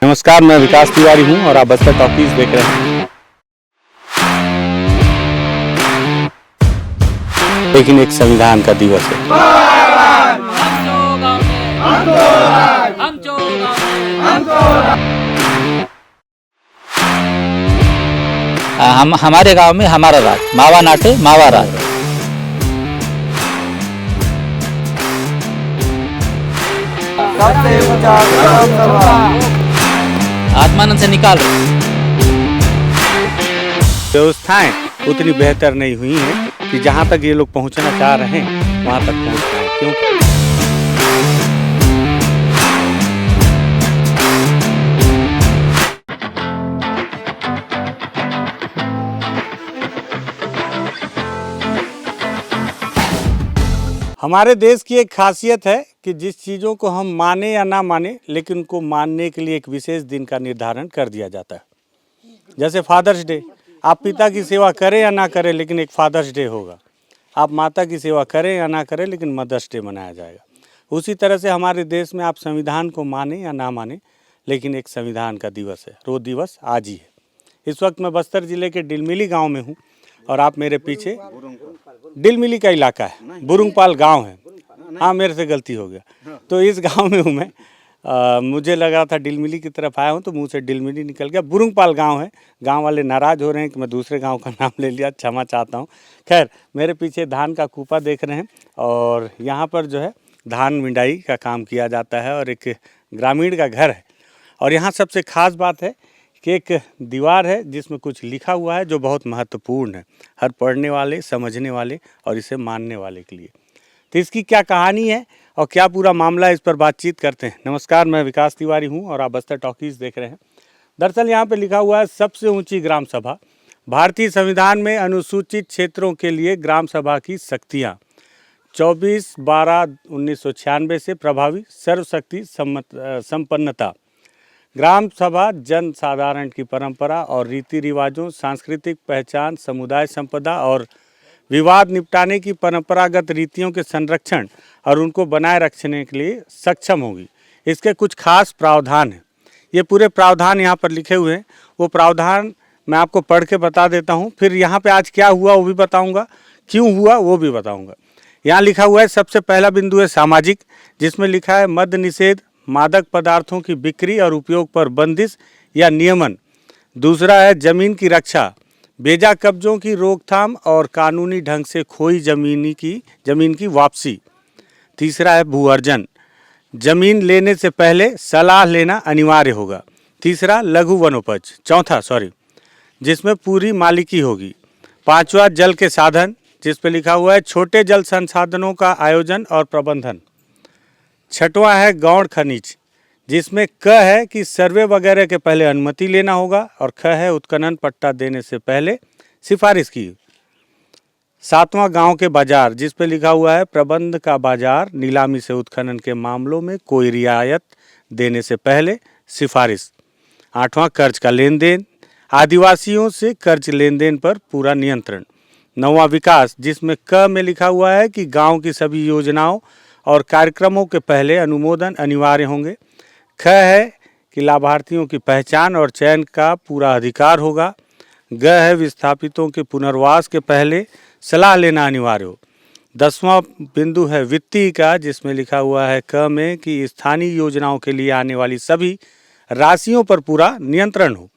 नमस्कार, मैं विकास तिवारी हूं और आप बस्तर टॉकीज देख रहे हैं। लेकिन एक संविधान का दिवस है। हम हमारे गांव में हमारा राज, मावा नाटे मावा राज। आत्मानंद से निकाल रहे। व्यवस्थाएं उतनी बेहतर नहीं हुई हैं कि जहां तक ये लोग पहुंचना चाह रहे हैं वहां तक पहुंच पाए। क्यों? हमारे देश की एक खासियत है कि जिस चीज़ों को हम माने या ना माने, लेकिन उनको मानने के लिए एक विशेष दिन का निर्धारण कर दिया जाता है। जैसे फादर्स डे, आप पिता की सेवा करें या ना करें, लेकिन एक फादर्स डे होगा। आप माता की सेवा करें या ना करें, लेकिन मदर्स डे मनाया जाएगा। उसी तरह से हमारे देश में आप संविधान को माने या ना माने, लेकिन एक संविधान का दिवस है। वो दिवस आज ही है। इस वक्त मैं बस्तर ज़िले के डिलमिली गाँव में हूँ और आप मेरे पीछे डिलमिली का इलाका है, बुरुंगपाल गांव है। हाँ, मेरे से गलती हो गया। तो इस गांव में हूँ मैं। मुझे लगा था डिलमिली की तरफ आया हूँ तो मुंह से डिलमिली निकल गया। बुरुंगपाल गांव है। गांव वाले नाराज़ हो रहे हैं कि मैं दूसरे गांव का नाम ले लिया, क्षमा चाहता हूँ। खैर, मेरे पीछे धान का कूपा देख रहे हैं और यहाँ पर जो है धान मिंडाई का काम किया जाता है और एक ग्रामीण का घर है। और यहाँ सबसे ख़ास बात है कि एक दीवार है जिसमें कुछ लिखा हुआ है जो बहुत महत्वपूर्ण है हर पढ़ने वाले, समझने वाले और इसे मानने वाले के लिए। तो इसकी क्या कहानी है और क्या पूरा मामला है, इस पर बातचीत करते हैं। नमस्कार, मैं विकास तिवारी हूं और आप बस्तर टॉकीज़ देख रहे हैं। दरअसल यहाँ पे लिखा हुआ है सबसे ऊंची ग्राम सभा। भारतीय संविधान में अनुसूचित क्षेत्रों के लिए ग्राम सभा की शक्तियाँ 24/12/1996 से प्रभावी, सर्वशक्ति संपन्नता। ग्राम सभा जन साधारण की परंपरा और रीति रिवाजों, सांस्कृतिक पहचान, समुदाय संपदा और विवाद निपटाने की परंपरागत रीतियों के संरक्षण और उनको बनाए रखने के लिए सक्षम होगी। इसके कुछ खास प्रावधान हैं। ये पूरे प्रावधान यहाँ पर लिखे हुए हैं। वो प्रावधान मैं आपको पढ़ के बता देता हूँ, फिर यहाँ पे आज क्या हुआ वो भी बताऊँगा, क्यों हुआ वो भी बताऊँगा। यहाँ लिखा हुआ है, सबसे पहला बिंदु है सामाजिक, जिसमें लिखा है मद्य निषेध, मादक पदार्थों की बिक्री और उपयोग पर बंदिश या नियमन। दूसरा है जमीन की रक्षा, बेजा कब्जों की रोकथाम और कानूनी ढंग से खोई जमीन की वापसी। तीसरा है भू अर्जन, जमीन लेने से पहले सलाह लेना अनिवार्य होगा। तीसरा लघु वनोपज, जिसमें पूरी मालिकी होगी। पांचवा जल के साधन, जिस पे लिखा हुआ है छोटे जल संसाधनों का आयोजन और प्रबंधन। छठवां है गौण खनिज, जिसमें क है कि सर्वे वगैरह के पहले अनुमति लेना होगा और ख है उत्खनन पट्टा देने से पहले सिफारिश की। सातवां गांव के बाजार, जिस पे लिखा हुआ है प्रबंध का बाजार, नीलामी से उत्खनन के मामलों में कोई रियायत देने से पहले सिफारिश। आठवां कर्ज का लेन देन, आदिवासियों से कर्ज लेन देन पर पूरा नियंत्रण। नौवां विकास, जिसमें क में लिखा हुआ है कि गांव की सभी योजनाओं और कार्यक्रमों के पहले अनुमोदन अनिवार्य होंगे। ख है कि लाभार्थियों की पहचान और चयन का पूरा अधिकार होगा। ग है विस्थापितों के पुनर्वास के पहले सलाह लेना अनिवार्य हो। 10वां बिंदु है वित्तीय का, जिसमें लिखा हुआ है क में कि स्थानीय योजनाओं के लिए आने वाली सभी राशियों पर पूरा नियंत्रण हो।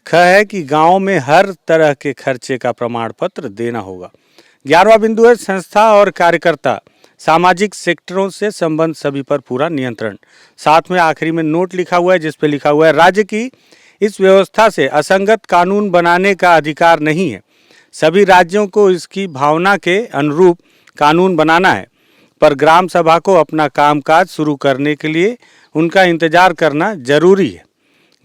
ख है कि गांव में हर तरह के खर्चे का प्रमाण पत्र देना होगा। 11वां बिंदु है संस्था और कार्यकर्ता, सामाजिक सेक्टरों से संबंध सभी पर पूरा नियंत्रण। साथ में आखिरी में नोट लिखा हुआ है, जिस पे लिखा हुआ है राज्य की इस व्यवस्था से असंगत कानून बनाने का अधिकार नहीं है। सभी राज्यों को इसकी भावना के अनुरूप कानून बनाना है, पर ग्राम सभा को अपना कामकाज शुरू करने के लिए उनका इंतजार करना जरूरी है।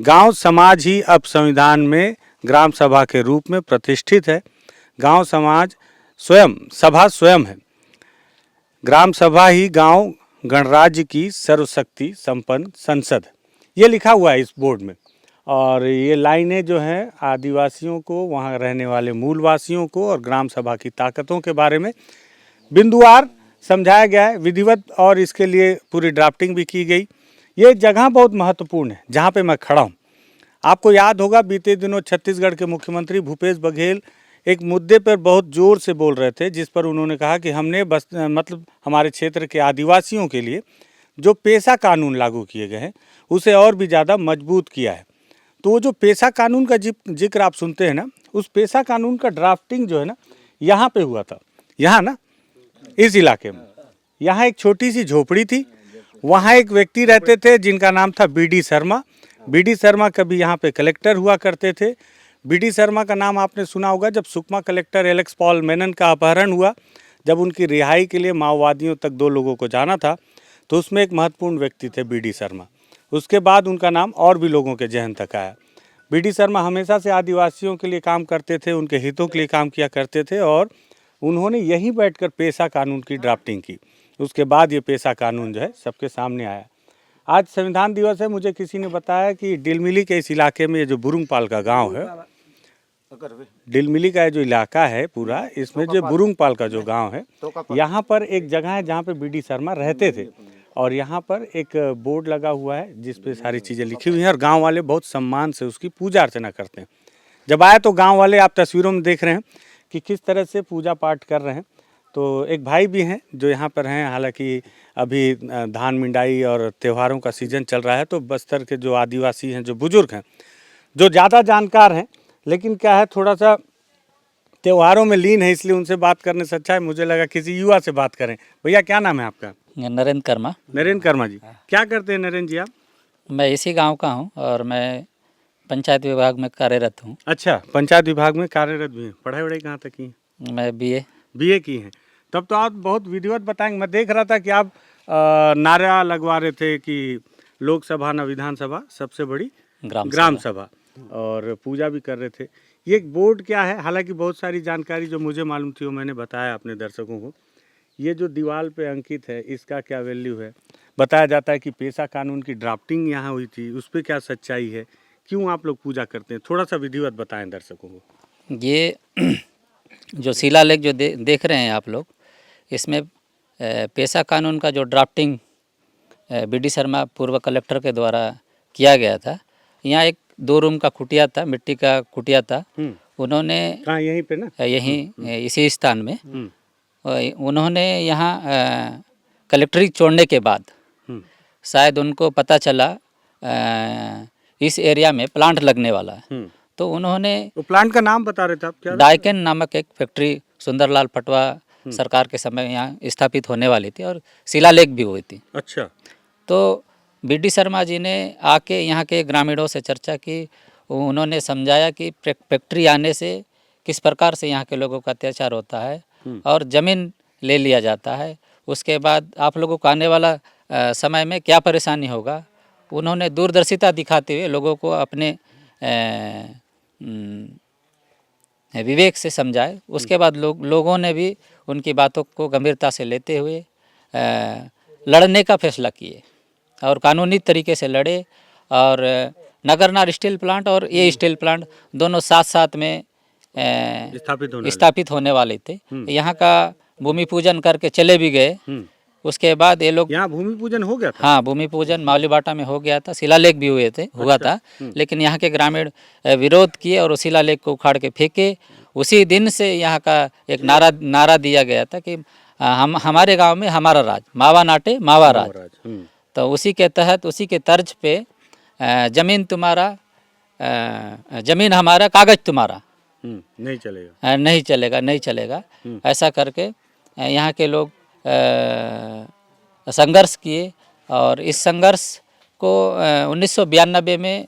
गांव समाज ही अब संविधान में ग्राम सभा के रूप में प्रतिष्ठित है। गांव समाज सभा स्वयं है। ग्राम सभा ही गांव गणराज्य की सर्वशक्ति संपन्न संसद है। ये लिखा हुआ है इस बोर्ड में। और ये लाइनें जो हैं आदिवासियों को, वहाँ रहने वाले मूलवासियों को और ग्राम सभा की ताकतों के बारे में बिंदुवार समझाया गया है विधिवत, और इसके लिए पूरी ड्राफ्टिंग भी की गई। ये जगह बहुत महत्वपूर्ण है जहाँ पे मैं खड़ा हूँ। आपको याद होगा बीते दिनों छत्तीसगढ़ के मुख्यमंत्री भूपेश बघेल एक मुद्दे पर बहुत ज़ोर से बोल रहे थे, जिस पर उन्होंने कहा कि हमने बस मतलब हमारे क्षेत्र के आदिवासियों के लिए जो पेशा कानून लागू किए गए हैं उसे और भी ज़्यादा मजबूत किया है। तो वो जो पेशा कानून का जिक्र आप सुनते हैं ना, उस पेशा कानून का ड्राफ्टिंग जो है ना यहाँ पे हुआ था, यहाँ ना इस इलाके में। यहाँ एक छोटी सी झोपड़ी थी, वहाँ एक व्यक्ति रहते थे जिनका नाम था बीडी शर्मा। बीडी शर्मा कभी यहाँ पे कलेक्टर हुआ करते थे। बीडी शर्मा का नाम आपने सुना होगा जब Sukma collector Alex Paul Menon का अपहरण हुआ, जब उनकी रिहाई के लिए माओवादियों तक 2 लोगों को जाना था, तो उसमें एक महत्वपूर्ण व्यक्ति थे बीडी शर्मा। उसके बाद उनका नाम और भी लोगों के जहन तक आया। बीडी शर्मा हमेशा से आदिवासियों के लिए काम करते थे, उनके हितों के लिए काम किया करते थे और उन्होंने यहीं बैठकर पेशा कानून की ड्राफ्टिंग की। उसके बाद ये पेशा कानून जो है सबके सामने आया। आज संविधान दिवस है। मुझे किसी ने बताया कि डिलमिली के इस इलाके में ये जो बुरुंगपाल का गांव है, डिलमिली का जो इलाका है पूरा, इसमें जो बुरुंगपाल का जो गांव है, यहाँ पर एक जगह है जहाँ पे बीडी शर्मा रहते थे और यहाँ पर एक बोर्ड लगा हुआ है जिस पे सारी चीज़ें लिखी हुई हैं और गांव वाले बहुत सम्मान से उसकी पूजा अर्चना करते हैं। जब आए तो गांव वाले, आप तस्वीरों में देख रहे हैं कि किस तरह से पूजा पाठ कर रहे हैं। तो एक भाई भी हैं जो यहाँ पर हैं, हालांकि अभी धान मिंडाई और त्योहारों का सीज़न चल रहा है, तो बस्तर के जो आदिवासी हैं, जो बुजुर्ग हैं, जो ज़्यादा जानकार हैं, लेकिन क्या है थोड़ा सा त्योहारों में लीन है, इसलिए उनसे बात करने से अच्छा है मुझे लगा किसी युवा से बात करें। भैया क्या नाम है आपका? नरेंद्र कर्मा। नरेंद्र कर्मा जी। क्या करते हैं नरेंद्र जी आप? मैं इसी गांव का हूं और मैं पंचायत विभाग में कार्यरत हूं। अच्छा, पंचायत विभाग में कार्यरत भी हैं। पढ़ाई वढ़ाई कहाँ तक की है? मैं बीए की हैं। तब तो आप बहुत विधिवत बताएंगे। मैं देख रहा था कि आप नारा लगवा रहे थे कि लोकसभा न विधानसभा सबसे बड़ी ग्राम सभा, और पूजा भी कर रहे थे। ये बोर्ड क्या है? हालांकि बहुत सारी जानकारी जो मुझे मालूम थी वो मैंने बताया अपने दर्शकों को। ये जो दीवार पे अंकित है इसका क्या वैल्यू है? बताया जाता है कि पेशा कानून की ड्राफ्टिंग यहाँ हुई थी, उस पर क्या सच्चाई है? क्यों आप लोग पूजा करते हैं? थोड़ा सा विधिवत बताएं दर्शकों को। ये जो शिलालेख जो देख रहे हैं आप लोग, इसमें पेशा कानून का जो ड्राफ्टिंग बीडी शर्मा पूर्व कलेक्टर के द्वारा किया गया था। यहाँ एक 2 रूम का कुटिया था, मिट्टी का कुटिया था। उन्होंने कहाँ? यहीं पे ना? यहीं इसी स्थान में उन्होंने यहाँ कलेक्ट्री छोड़ने के बाद शायद उनको पता चला इस एरिया में प्लांट लगने वाला है, तो उन्होंने वो प्लांट का नाम बता रहे थे आप क्या? डाइकेन नामक एक फैक्ट्री सुंदरलाल पटवा सरकार के समय यहाँ स्थापित होने वाली थी और शिलालेख भी हुई थी। अच्छा। तो बीडी शर्मा जी ने आके यहाँ के ग्रामीणों से चर्चा की। उन्होंने समझाया कि फैक्ट्री आने से किस प्रकार से यहाँ के लोगों का अत्याचार होता है और ज़मीन ले लिया जाता है, उसके बाद आप लोगों को आने वाला समय में क्या परेशानी होगा। उन्होंने दूरदर्शिता दिखाते हुए लोगों को अपने विवेक से समझाए। उसके बाद लोगों ने भी उनकी बातों को गंभीरता से लेते हुए लड़ने का फैसला किए और कानूनी तरीके से लड़े और नगरनार स्टील प्लांट और ये स्टील प्लांट दोनों साथ साथ में स्थापित होने वाले थे। यहाँ का भूमि पूजन करके चले भी गए। उसके बाद ये लोग, यहाँ भूमि पूजन हो गया था? हाँ, भूमि पूजन मावलीबाटा में हो गया था, शिलालेख भी हुआ था। लेकिन यहाँ के ग्रामीण विरोध किए और उस शिलालेख को उखाड़ के फेंके। उसी दिन से यहाँ का एक नारा दिया गया था कि हमारे गांव में हमारा राज, मावा नाटे मावा राज। तो उसी के तहत, उसी के तर्ज पे जमीन तुम्हारा, जमीन हमारा, कागज तुम्हारा, नहीं चलेगा। ऐसा करके यहाँ के लोग संघर्ष किए और इस संघर्ष को 1992 में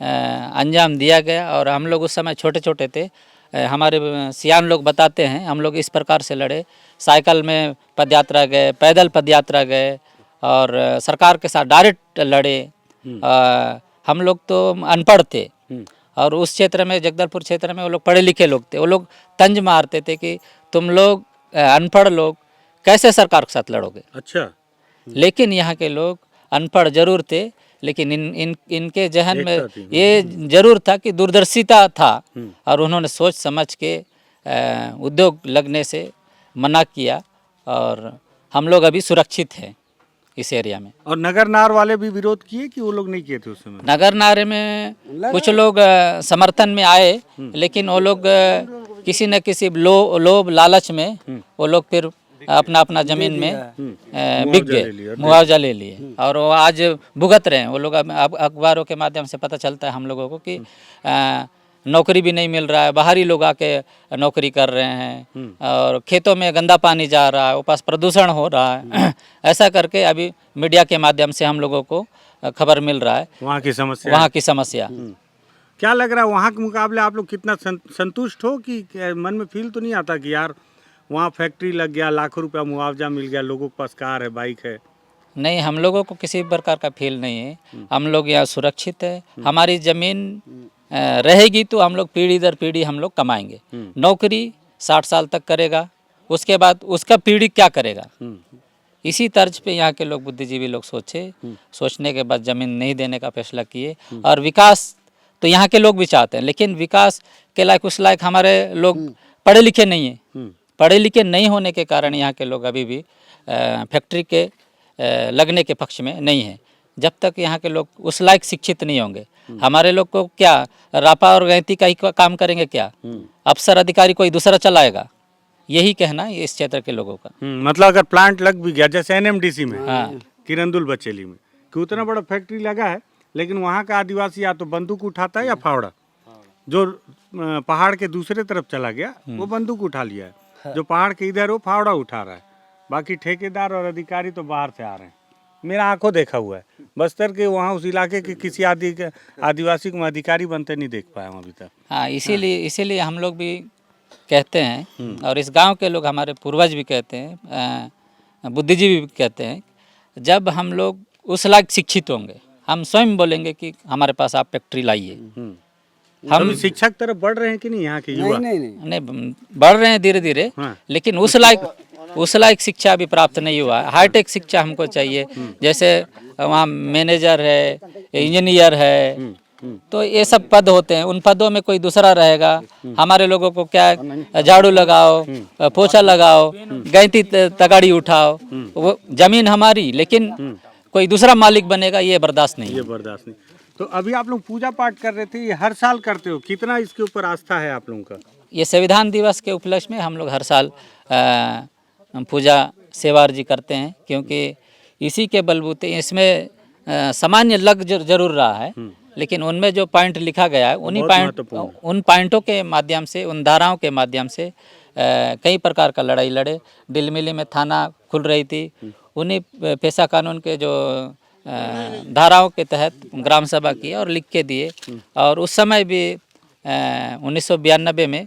अंजाम दिया गया। और हम लोग उस समय छोटे छोटे थे। हमारे सियान लोग बताते हैं हम लोग इस प्रकार से लड़े, साइकिल में पदयात्रा गए, पैदल पदयात्रा गए और सरकार के साथ डायरेक्ट लड़े। हम लोग तो अनपढ़ थे और उस क्षेत्र में, जगदलपुर क्षेत्र में, वो लोग पढ़े लिखे लोग थे। वो लोग तंज मारते थे कि तुम लोग अनपढ़ लोग कैसे सरकार के साथ लड़ोगे। अच्छा। लेकिन यहाँ के लोग अनपढ़ जरूर थे, लेकिन इनके जहन में ये जरूर था कि दूरदर्शिता था और उन्होंने सोच समझ के उद्योग लगने से मना किया और हम लोग अभी सुरक्षित हैं इस एरिया में। और नगर नार वाले भी विरोध किए कि वो लोग नहीं किए थे उस समय? नगर नारे में कुछ लोग समर्थन में आए, लेकिन वो लोग किसी न किसी लोभ लालच में वो लोग फिर अपना अपना जमीन में बिक गए, मुआवजा ले लिए और वो आज भुगत रहे हैं। वो लोग अब अखबारों के माध्यम से पता चलता है हम लोगों को कि नौकरी भी नहीं मिल रहा है, बाहरी लोग आके नौकरी कर रहे हैं और खेतों में गंदा पानी जा रहा है, वो पास प्रदूषण हो रहा है। ऐसा करके अभी मीडिया के माध्यम से हम लोगों को खबर मिल रहा है वहाँ की समस्या। वहाँ की समस्या। क्या लग रहा है वहाँ के मुकाबले आप लोग कितना संतुष्ट हो कि मन में फील तो नहीं आता कि यार वहाँ फैक्ट्री लग गया, लाखों रुपया मुआवजा मिल गया, लोगों के पास कार है, बाइक है? नहीं, हम लोगों को किसी भी प्रकार का फील नहीं है। हम लोग यहाँ सुरक्षित है। हमारी ज़मीन रहेगी तो हम लोग पीढ़ी दर पीढ़ी हम लोग कमाएंगे। नौकरी 60 साल तक करेगा, उसके बाद उसका पीढ़ी क्या करेगा? इसी तर्ज पे यहाँ के लोग बुद्धिजीवी लोग सोचने के बाद ज़मीन नहीं देने का फैसला किए। और विकास तो यहाँ के लोग भी चाहते हैं, लेकिन विकास के लायक उस लायक हमारे लोग पढ़े लिखे नहीं हैं। पढ़े लिखे नहीं होने के कारण यहाँ के लोग अभी भी फैक्ट्री के लगने के पक्ष में नहीं है। जब तक यहाँ के लोग उस लायक शिक्षित नहीं होंगे, हमारे लोग को क्या रापा और गैंती का ही काम करेंगे क्या? अफसर अधिकारी कोई दूसरा चलाएगा? यही कहना है इस क्षेत्र के लोगों का। मतलब अगर प्लांट लग भी गया जैसे एनएमडीसी में, हाँ, किरंदुल बचेली में कि उतना बड़ा फैक्ट्री लगा है, लेकिन वहाँ का आदिवासी या तो बंदूक उठाता है या फावड़ा। जो पहाड़ के दूसरे तरफ चला गया वो बंदूक उठा लिया है, जो पहाड़ के इधर वो फावड़ा उठा रहा है। बाकी ठेकेदार और अधिकारी तो बाहर से आ रहे हैं। मेरा आंखों देखा हुआ है, बस्तर के वहाँ उस इलाके के किसी आदिवासी को मैं अधिकारी बनते नहीं देख पाया हूँ अभी तक। हाँ, इसीलिए हम लोग भी कहते हैं और इस गांव के लोग हमारे पूर्वज भी कहते हैं, बुद्धिजीवी भी कहते हैं, जब हम लोग उस लायक शिक्षित होंगे, हम स्वयं बोलेंगे कि हमारे पास आप फैक्ट्री लाइए। हम शिक्षा की तरफ बढ़ रहे हैं कि नहीं यहाँ के युवा? नहीं बढ़ रहे हैं धीरे धीरे, लेकिन उस लायक शिक्षा अभी प्राप्त नहीं हुआ है। हाईटेक शिक्षा हमको चाहिए, जैसे वहाँ मैनेजर है, इंजीनियर है, तो ये सब पद होते हैं। उन पदों में कोई दूसरा रहेगा। हमारे लोगों को क्या झाड़ू लगाओ, पोछा लगाओ, गैंती तगाड़ी उठाओ, वो जमीन हमारी, लेकिन कोई दूसरा मालिक बनेगा, ये बर्दाश्त नहीं। ये बर्दाश्त नहीं। तो अभी आप लोग पूजा पाठ कर रहे थे, ये हर साल करते हो? कितना इसके ऊपर आस्था है आप लोगों का? ये संविधान दिवस के उपलक्ष्य में हम लोग हर साल पूजा सेवा अर्जी करते हैं, क्योंकि इसी के बलबूते इसमें सामान्य लग जरूर रहा है, लेकिन उनमें जो पॉइंट लिखा गया है उन पॉइंटों के माध्यम से, उन धाराओं के माध्यम से कई प्रकार का लड़ाई लड़े। डिलमिली में थाना खुल रही थी, उन्हीं पेशा कानून के जो धाराओं के तहत ग्राम सभा की और लिख के दिए। और उस समय भी 1992 में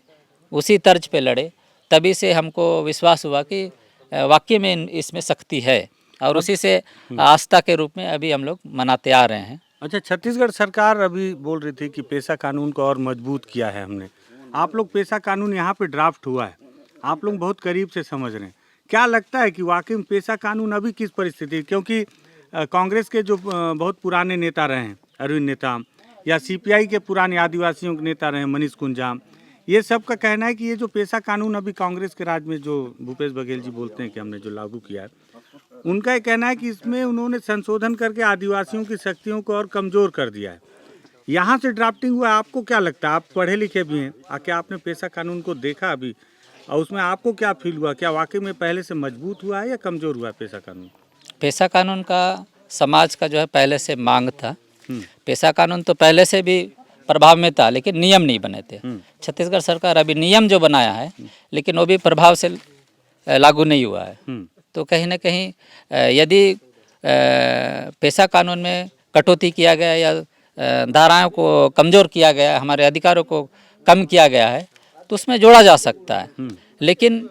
उसी तर्ज पे लड़े। तभी से हमको विश्वास हुआ कि वाकई में इसमें शक्ति है, और उसी से आस्था के रूप में अभी हम लोग मनाते आ रहे हैं। अच्छा, छत्तीसगढ़ सरकार अभी बोल रही थी कि पेशा कानून को और मजबूत किया है हमने। आप लोग पेशा कानून यहाँ पे ड्राफ्ट हुआ है, आप लोग बहुत करीब से समझ रहे हैं। क्या लगता है कि वाकई में पेशा कानून अभी किस परिस्थिति, क्योंकि कांग्रेस के जो बहुत पुराने नेता रहे हैं, अरविंद नेताम, या सीपीआई के पुराने आदिवासियों के नेता रहे मनीष कुंजाम, ये सब का कहना है कि ये जो पेशा कानून अभी कांग्रेस के राज में जो भूपेश बघेल जी बोलते हैं कि हमने जो लागू किया है, उनका ये कहना है कि इसमें उन्होंने संशोधन करके आदिवासियों की शक्तियों को और कमज़ोर कर दिया है। यहाँ से ड्राफ्टिंग हुआ, आपको क्या लगता है? आप पढ़े लिखे भी हैं, आके आपने पेशा कानून को देखा अभी, और उसमें आपको क्या फील हुआ? क्या वाकई में पहले से मजबूत हुआ है या कमज़ोर हुआ है पेशा कानून? पेशा कानून का समाज का जो है पहले से मांग था। पेशा कानून तो पहले से भी प्रभाव में था, लेकिन नियम नहीं बने थे। छत्तीसगढ़ सरकार अभी नियम जो बनाया है, लेकिन वो भी प्रभाव से लागू नहीं हुआ है। तो कहीं ना कहीं यदि पेशा कानून में कटौती किया गया या धाराओं को कमज़ोर किया गया, हमारे अधिकारों को कम किया गया है, तो उसमें जोड़ा जा सकता है। लेकिन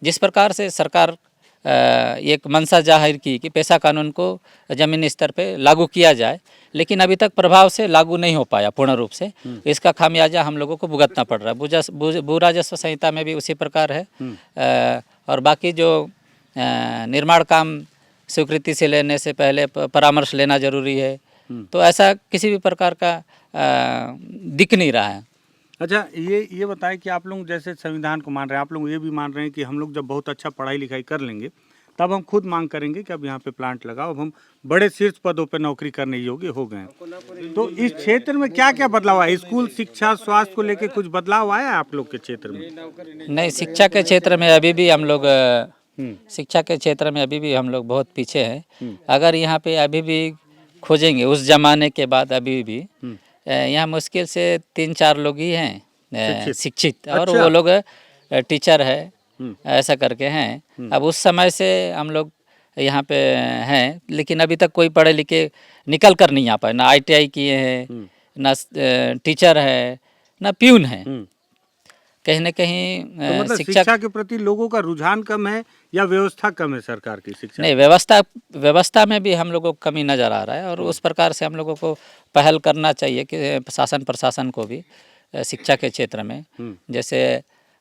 जिस प्रकार से सरकार एक मंशा जाहिर की कि पेशा कानून को ज़मीनी स्तर पे लागू किया जाए, लेकिन अभी तक प्रभाव से लागू नहीं हो पाया पूर्ण रूप से। इसका खामियाजा हम लोगों को भुगतना पड़ रहा है। भू राजस्व संहिता में भी उसी प्रकार है। और बाकी जो निर्माण काम स्वीकृति से लेने से पहले परामर्श लेना जरूरी है, तो ऐसा किसी भी प्रकार का दिख नहीं रहा है। अच्छा, ये बताएं कि आप लोग जैसे संविधान को मान रहे हैं, आप लोग ये भी मान रहे हैं कि हम लोग जब बहुत अच्छा पढ़ाई लिखाई कर लेंगे तब हम खुद मांग करेंगे कि अब यहाँ पे प्लांट लगाओ। अब हम बड़े शीर्ष पदों पे नौकरी करने योग्य हो गए हैं। तो इस क्षेत्र में क्या क्या बदलाव आया? स्कूल, शिक्षा, स्वास्थ्य को लेकर कुछ बदलाव आया है आप लोग के क्षेत्र में? नहीं, शिक्षा के क्षेत्र में अभी भी हम लोग शिक्षा के क्षेत्र में अभी भी हम लोग बहुत पीछे हैं। अगर यहाँ पे अभी भी खोजेंगे उस जमाने के बाद, अभी भी यहाँ मुश्किल से 3-4 लोग ही हैं शिक्षित, और वो लोग टीचर है ऐसा करके हैं। अब उस समय से हम लोग यहाँ पे हैं, लेकिन अभी तक कोई पढ़े लिखे निकल कर नहीं आ पाए। ना ITI किए हैं, ना टीचर है, ना प्यून है। कहीं न कहीं तो मतलब शिक्षा के प्रति लोगों का रुझान कम है या व्यवस्था कम है सरकार की शिक्षा? नहीं, व्यवस्था में भी हम लोगों को कमी नज़र आ रहा है, और उस प्रकार से हम लोगों को पहल करना चाहिए कि शासन प्रशासन को भी शिक्षा के क्षेत्र में, जैसे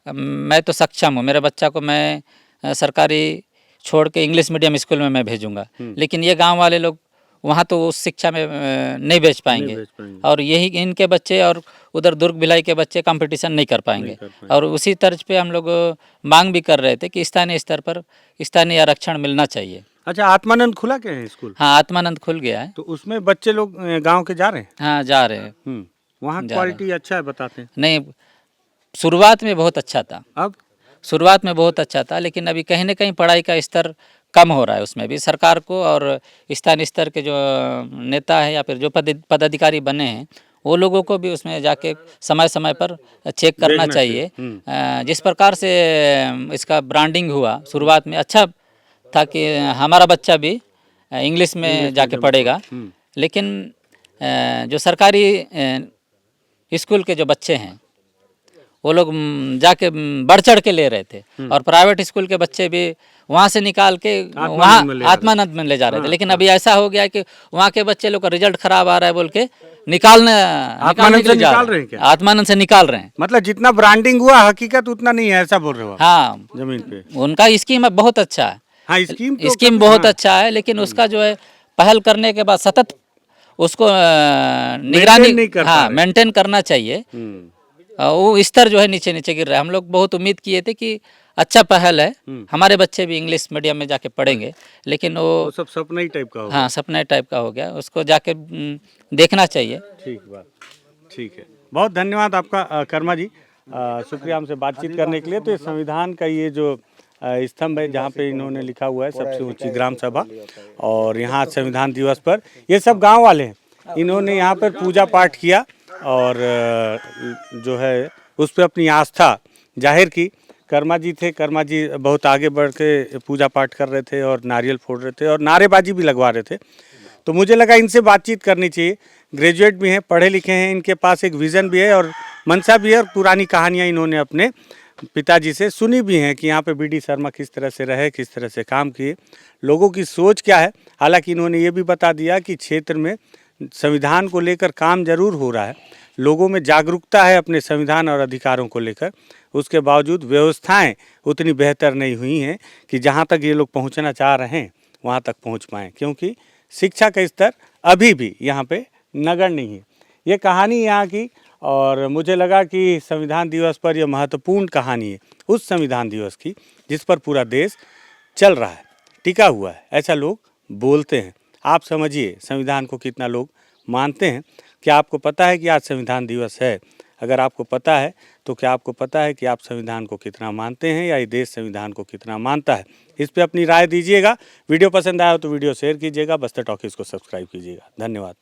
मैं तो सक्षम हूँ, मेरे बच्चा को मैं सरकारी छोड़ के इंग्लिश मीडियम स्कूल में मैं भेजूँगा, लेकिन ये गाँव वाले लोग वहाँ तो उस शिक्षा में नहीं भेज पाएंगे, और यही इनके बच्चे और उधर दुर्ग भिलाई के बच्चे कंपटीशन नहीं कर पाएंगे। और उसी तर्ज पे हम लोग मांग भी कर रहे थे कि स्थानीय स्तर पर स्थानीय आरक्षण मिलना चाहिए। अच्छा, आत्मानंद खुला क्या है स्कूल? हाँ, आत्मानंद खुल गया है। तो उसमें बच्चे लोग गांव के जा रहे हैं? हाँ, जा रहे हैं। वहाँ क्वालिटी अच्छा है बताते हैं? नहीं, शुरुआत में बहुत अच्छा था। अब शुरुआत में बहुत अच्छा था, लेकिन अभी कहीं न कहीं पढ़ाई का स्तर कम हो रहा है। उसमें भी सरकार को और स्थानीय स्तर के जो नेता है या फिर जो पदाधिकारी बने हैं, वो लोगों को भी उसमें जाके समय समय पर चेक करना चाहिए। जिस प्रकार से इसका ब्रांडिंग हुआ शुरुआत में, अच्छा था कि हमारा बच्चा भी इंग्लिश में जाके पढ़ेगा, लेकिन जो सरकारी स्कूल के जो बच्चे हैं वो लोग जाके बढ़ चढ़ के ले रहे थे, और प्राइवेट स्कूल के बच्चे भी वहाँ से निकाल के वहाँ आत्मानंद में ले जा रहे थे। लेकिन अभी ऐसा हो गया कि वहाँ के बच्चे लोग का रिजल्ट खराब आ रहा है बोल के आत्मानंद से निकाल रहे हैं क्या? आत्मानंद से निकाल रहे हैं। मतलब जितना ब्रांडिंग हुआ हकीकत उतना नहीं है, ऐसा बोल रहे हो? हाँ, जमीन पे उनका स्कीम बहुत अच्छा है। हाँ, स्कीम बहुत अच्छा है, लेकिन उसका जो है पहल करने के बाद सतत उसको निगरानी, हाँ, मेंटेन करना चाहिए। वो स्तर जो है नीचे नीचे गिर रहा है। हम लोग बहुत उम्मीद किए थे कि अच्छा पहल है, हमारे बच्चे भी इंग्लिश मीडियम में जाके पढ़ेंगे, लेकिन वो सब सपना ही टाइप का हो गया। हाँ, सपना टाइप का हो गया। उसको जाके देखना चाहिए। ठीक बात, ठीक है। बहुत धन्यवाद आपका कर्मा जी, शुक्रिया हमसे बातचीत करने के लिए। तो ये संविधान का ये जो स्तंभ है जहाँ पे इन्होंने लिखा हुआ है सबसे ऊंची ग्राम सभा, और यहाँ संविधान दिवस पर ये सब गांव वाले हैं, इन्होंने यहाँ पर पूजा पाठ किया और जो है उस पर अपनी आस्था जाहिर की। कर्मा जी थे, कर्मा जी बहुत आगे बढ़ के पूजा पाठ कर रहे थे और नारियल फोड़ रहे थे और नारेबाजी भी लगवा रहे थे। तो मुझे लगा इनसे बातचीत करनी चाहिए। ग्रेजुएट भी हैं, पढ़े लिखे हैं, इनके पास एक विज़न भी है और मंशा भी है, और पुरानी कहानियाँ इन्होंने अपने पिताजी से सुनी भी हैं कि यहाँ पे BD शर्मा किस तरह से रहे, किस तरह से काम किए, लोगों की सोच क्या है। हालांकि इन्होंने ये भी बता दिया कि क्षेत्र में संविधान को लेकर काम जरूर हो रहा है, लोगों में जागरूकता है अपने संविधान और अधिकारों को लेकर, उसके बावजूद व्यवस्थाएं उतनी बेहतर नहीं हुई हैं कि जहां तक ये लोग पहुंचना चाह रहे हैं वहां तक पहुंच पाएँ, क्योंकि शिक्षा का स्तर अभी भी यहाँ पे नगण्य नहीं है। ये कहानी यहाँ की, और मुझे लगा कि संविधान दिवस पर यह महत्वपूर्ण कहानी है उस संविधान दिवस की जिस पर पूरा देश चल रहा है, टिका हुआ है, ऐसा लोग बोलते हैं। आप समझिए संविधान को कितना लोग मानते हैं। क्या आपको पता है कि आज संविधान दिवस है? अगर आपको पता है तो क्या आपको पता है कि आप संविधान को कितना मानते हैं या ये देश संविधान को कितना मानता है? इस पे अपनी राय दीजिएगा। वीडियो पसंद आया हो तो वीडियो शेयर कीजिएगा। बस्तर टॉकीज को सब्सक्राइब कीजिएगा। धन्यवाद।